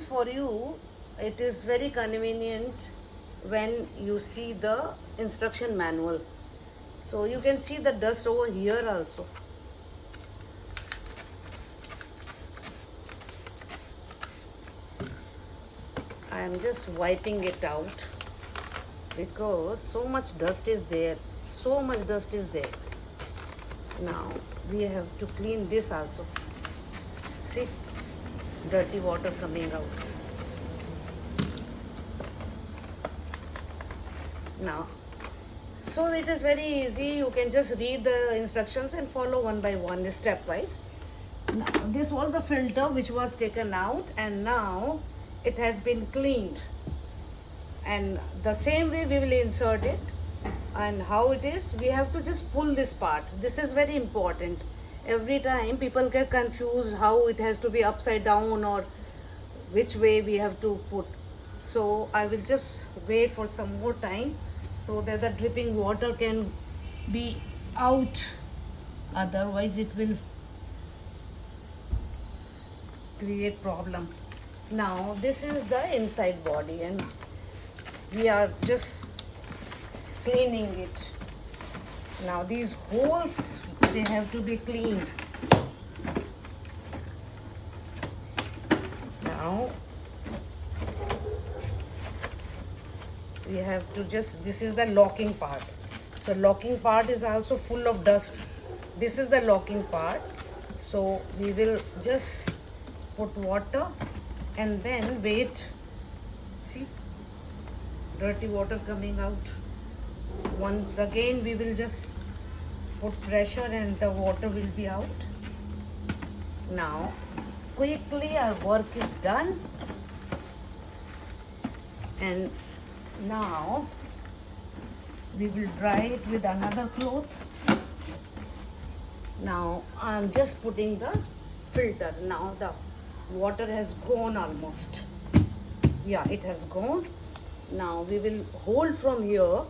for you, it is very convenient when you see the instruction manual. So you can see the dust over here also. I am just wiping it out because so much dust is there. So much dust is there. Now we have to clean this also. See, dirty water coming out. Now, so it is very easy. You can just read the instructions and follow one by one, stepwise. Now, this was the filter which was taken out, and now it has been cleaned. And the same way we will insert it. And how it is, we have to just pull this part. This is very important. Every time people get confused how it has to be upside down or which way we have to put. So I will just wait for some more time so that the dripping water can be out. Otherwise it will create problem. Now this is the inside body and we are just cleaning it. Now these holes, they have to be cleaned. Now we have to just, this is the locking part. So locking part is also full of dust. This is the locking part. So we will just put water and then wait. See, dirty water coming out. Once again we will just put pressure and the water will be out. Now quickly our work is done, and now we will dry it with another cloth. Now I am just putting the filter. Now the water has gone almost. Yeah, it has gone. Now we will hold from here,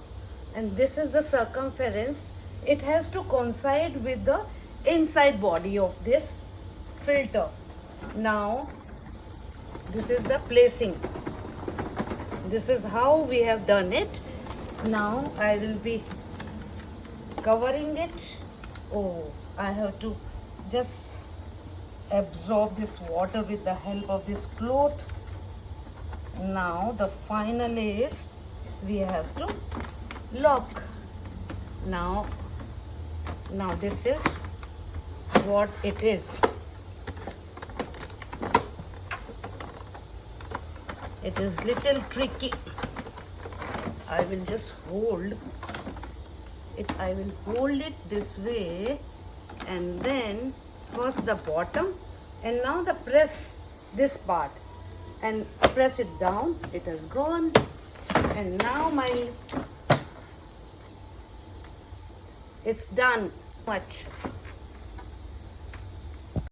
and this is the circumference. It has to coincide with the inside body of this filter. Now this is the placing. This is how we have done it. Now I will be covering it. Oh, I have to just absorb this water with the help of this cloth. Now the final is we have to lock. Now this is what it is. It is little tricky. I will just hold it. I will hold it this way, and then first the bottom, and now the press this part and press it down. It has gone, and now it's done. Much.